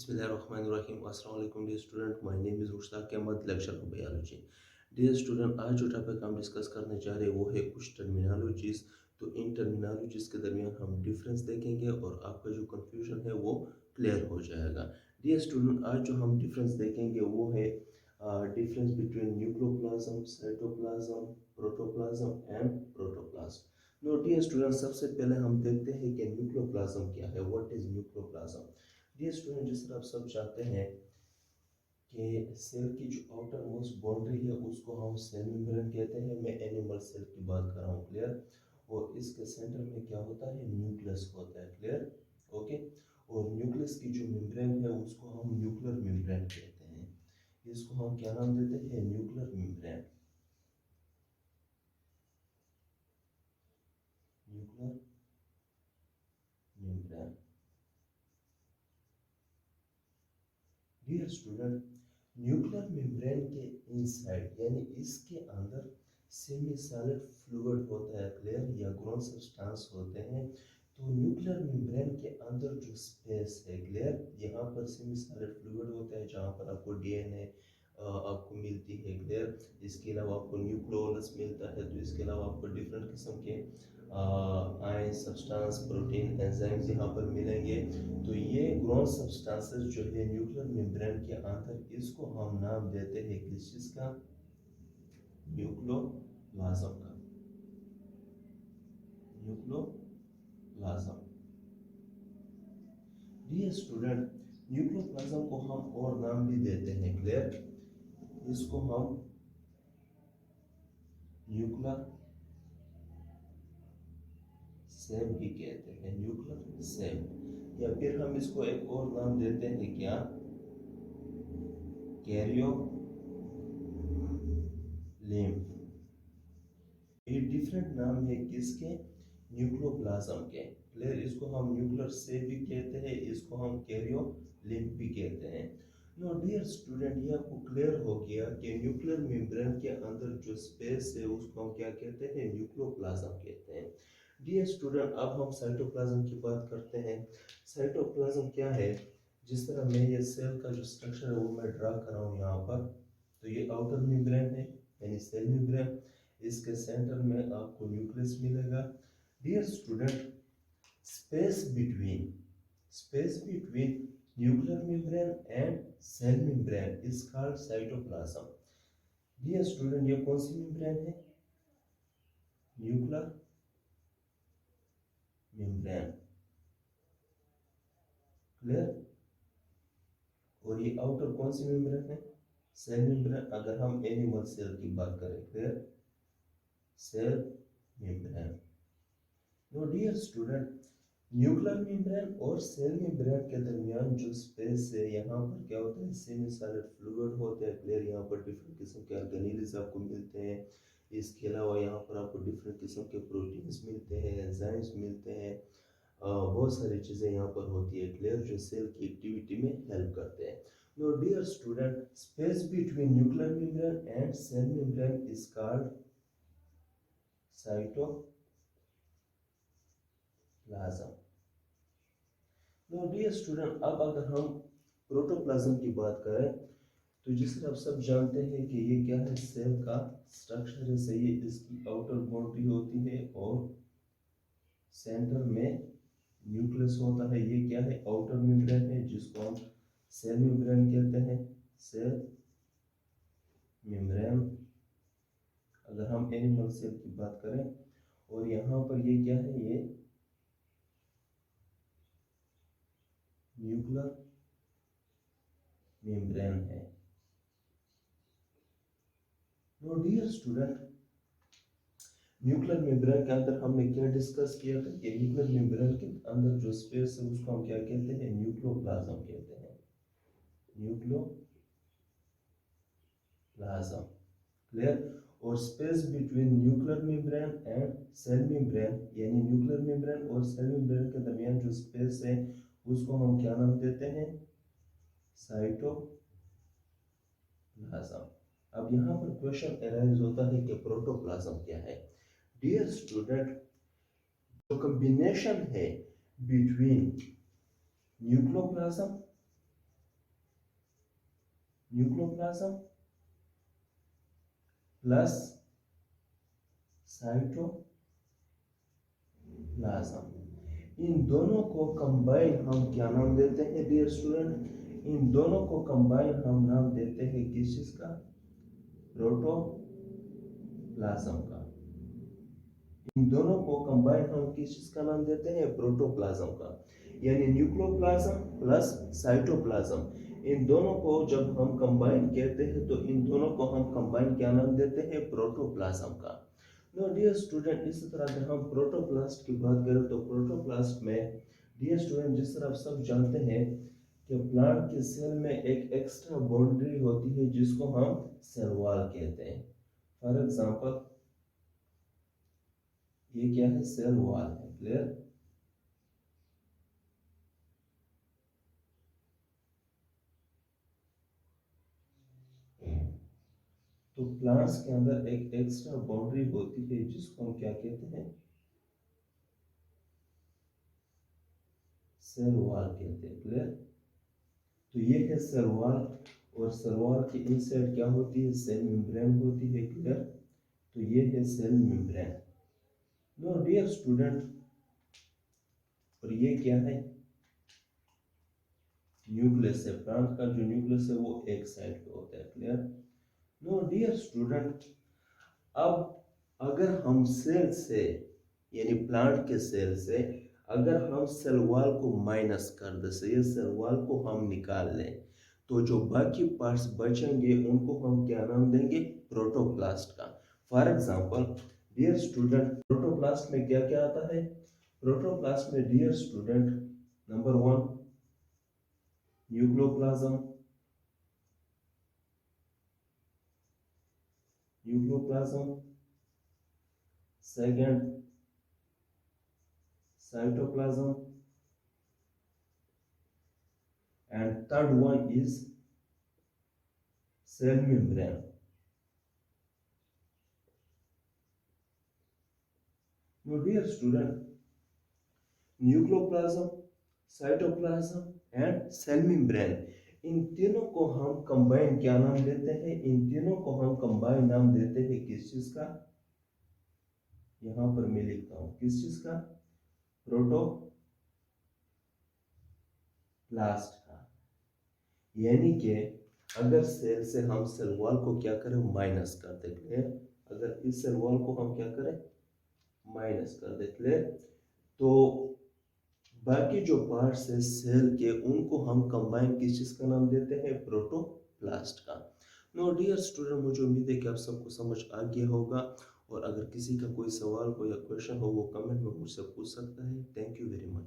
बिस्मिल्लाहिर्रहमानिर्रहीम। अस्सलाम वालेकुम dear student, my name is Mushtaq Ahmad, lecture of biology. Dear student, आज जो टॉपिक हम डिस्कस करने जा रहे हैं वो है कुछ टर्मिनोलॉजीज। तो इन टर्मिनोलॉजीज के दरमियान हम डिफरेंस देखेंगे और आपका जो कंफ्यूजन है वो क्लियर हो जाएगा। डियर स्टूडेंट, आज जो हम डिफरेंस देखेंगे वो है difference between nucleoplasm, cytoplasm, protoplasm and protoplasm. No dear student, सबसे पहले हम देखते हैं कि न्यूक्लियोप्लाज्म क्या है। What is nucleoplasm? Dear student, जिस तरह आप सब चाहते हैं कि सेल की जो आउटर मोस्ट बाउंड्री है उसको हम सेल मेम्ब्रेन कहते हैं। मैं एनिमल सेल की बात कर रहा हूँ, क्लियर। और इसके सेंटर में क्या होता है? न्यूक्लियस होता है, क्लियर, ओके। और न्यूक्लियस की जो मेम्ब्रेन है उसको हम न्यूक्लियर मेम्ब्रेन कहते हैं। इसको हम क्या नाम देते हैं? Nuclear membrane, nuclear membrane. Dear student, nuclear membrane के इनसाइड यानी इसके अंदर सेमी सॉलिड फ्लूइड होता है, क्लियर, या ग्रोन सब्सटेंस होते हैं। तो न्यूक्लियर मेम्ब्रेन के अंदर जो स्पेस है, क्लियर, यहाँ पर सेमी सॉलिड फ्लूइड होता है जहाँ पर आपको डीएनए आपको मिलती है, क्लियर। इसके अलावा आपको न्यूक्लियोलस मिलता है। तो इसके अलावा आपको डिफरेंट किस्म के आयन, सब्सटेंस, प्रोटीन, एंजाइम्स यहाँ पर मिलेंगे। तो ये ग्रोन सब्सटेंसेस जो है न्यूक्लियर मेम्ब्रेन के अंदर, इसको हम नाम देते हैं किस चीज का? न्यूक्लियोप्लाज्म का, न्यूक्लियोप्लाज्म। डियर स्टूडेंट, न्यूक्लियोप्लाज्म को हम और नाम भी देते हैं, क्लियर। इसको हम न्यूक्लियर सेल भी कहते हैं, न्यूक्लियर सेल। या फिर हम इसको एक और नाम देते हैं, क्या? Cairo lymph. ये डिफरेंट नाम है किसके? न्यूक्लियोप्लाज्म के, क्लियर। इसको हम न्यूक्लियर सेल भी कहते हैं, इसको हम कैरियो लिम्फ भी कहते हैं। नो डियर स्टूडेंट, ये आपको क्लियर हो गया कि न्यूक्लियर मेम्ब्रेन के अंदर जो स्पेस है उसको हम क्या कहते हैं? न्यूक्लियोप्लाज्म कहते हैं। डियर स्टूडेंट, अब हम साइटोप्लाज्म की बात करते हैं। साइटोप्लाज्म क्या है? जिस तरह मैं ये सेल का जो स्ट्रक्चर है वो मैं ड्रा कर रहा हूँ यहाँ पर। तो ये आउटर मेम्ब्रेन है यानी सेल मेम्ब्रेन। इसके सेंटर में आपको न्यूक्लियस मिलेगा। Dear student, space between nuclear membrane and cell membrane is called cytoplasm. Dear student, ये कौन सी मेम्ब्रेन है? Nuclear membrane, clear. और ये आउटर कौन सी मेम्ब्रेन है? Cell membrane. अगर हम एनिमल सेल की बात करें, clear, cell membrane. No dear student, nuclear membrane और सेल मेम्ब्रेन के दरमियान जो स्पेस है यहाँ पर क्या होता है? सेमी सॉलिड फ्लूइड होते हैं, क्लियर। यहाँ पर डिफरेंट किस्म के ऑर्गेनेल्स आपको मिलते हैं। इसके अलावा यहाँ पर आपको डिफरेंट किस्म के प्रोटीन्स मिलते हैं, एंजाइम्स मिलते हैं। बहुत सारी चीज़ें यहाँ पर होती है, क्लियर, जो सेल की एक्टिविटी में हेल्प करते हैं। No dear student, space between nuclear membrane and cell membrane is called cytoplasm. No dear student, अब अगर हम प्रोटोप्लाज्म की बात करें तो जिस तरह आप सब जानते हैं कि ये क्या है? सेल का स्ट्रक्चर है, सही है। इसकी आउटर बाउंड्री होती है और सेंटर में न्यूक्लियस होता है। ये क्या है? आउटर मेम्ब्रेन है जिसको हम सेल मेम्ब्रेन कहते हैं, सेल मेम्ब्रेन। अगर हम एनिमल सेल की बात करें, और यहाँ पर ये क्या है? ये न्यूक्लियर मेम्ब्रेन है। No dear student, nuclear membrane के अंदर हमने क्या डिस्कस किया था कि न्यूक्लियर मेम्ब्रेन के अंदर जो स्पेस है उसको हम क्या कहते हैं? न्यूक्लियोप्लाज्म कहते हैं, न्यूक्लियोप्लाज्म, क्लियर। और space between nuclear membrane and cell membrane यानी न्यूक्लियर मेम्ब्रेन और सेल मेम्ब्रेन के दरमियान जो स्पेस है उसको हम क्या नाम देते हैं? साइटोप्लाज्म। अब यहाँ पर क्वेश्चन अराइज होता है कि प्रोटोप्लाज्म क्या है। डियर स्टूडेंट, जो कॉम्बिनेशन है between nucleoplasm nucleoplasm plus cytoplasm. इन दोनों को कंबाइन हम क्या नाम देते हैं डियर स्टूडेंट? इन दोनों को कंबाइन हम नाम देते हैं किस चीज का? प्रोटोप्लाज्म का। इन दोनों को कंबाइन हम किस चीज का नाम देते हैं? प्रोटोप्लाज्म का। यानी न्यूक्लियोप्लाज्म प्लस साइटोप्लाज्म, इन दोनों को जब हम कंबाइन कहते हैं तो इन दोनों को हम कंबाइन क्या नाम देते हैं? प्रोटोप्लाज्म का। नो डियर स्टूडेंट, इसी तरह अगर हम प्रोटोप्लास्ट की बात करें तो प्रोटोप्लास्ट में डियर स्टूडेंट जिस तरह आप सब जानते हैं कि प्लांट के सेल में एक एक्स्ट्रा बाउंड्री होती है जिसको हम सेल वॉल कहते हैं। फॉर एग्जांपल ये क्या है? सेल वॉल है। क्लियर? तो प्लांट्स के अंदर एक एक्स्ट्रा बाउंड्री होती है जिसको हम क्या कहते हैं? सेल वॉल कहते हैं। क्लियर? तो ये है सेल वॉल, और सेल वॉल के इनसाइड क्या होती है? सेल मेम्ब्रेन होती है। क्लियर? तो ये है cell membrane. No dear student, और ये क्या है? न्यूक्लियस है। प्लांट का जो न्यूक्लियस है वो एक साइड पे होता है। क्लियर? नो डियर स्टूडेंट, अब अगर हम सेल से यानी प्लांट के सेल से अगर हम सेल वॉल को माइनस कर दें, ये सेल वॉल को हम निकाल लें, तो जो बाकी पार्ट्स बचेंगे उनको हम क्या नाम देंगे? प्रोटोप्लास्ट का। For example dear student, protoplast में क्या क्या आता है? प्रोटोप्लास्ट में dear student number 1 nucleoplasm, second cytoplasm, and third one is cell membrane. Now dear student, nucleoplasm, cytoplasm and cell membrane, इन तीनों को हम कंबाइन क्या नाम देते हैं? इन तीनों को हम कंबाइन नाम देते हैं किस चीज का? यहां पर मैं लिखता हूं किस चीज का? प्रोटोप्लास्ट का। यानी कि अगर सेल से हम सेल वॉल को क्या करें? माइनस कर दे। क्लियर? अगर इस सेल वॉल को हम क्या करें? माइनस कर दे। क्लियर? तो बाकी जो पार्ट्स है सेल के उनको हम कंबाइन किस चीज का नाम देते हैं? प्रोटोप्लास्ट का। नो डियर स्टूडेंट, मुझे उम्मीद है कि आप सबको समझ आ गया होगा, और अगर किसी का कोई सवाल हो या क्वेश्चन हो वो कमेंट में मुझसे पूछ सकता है। Thank you very much.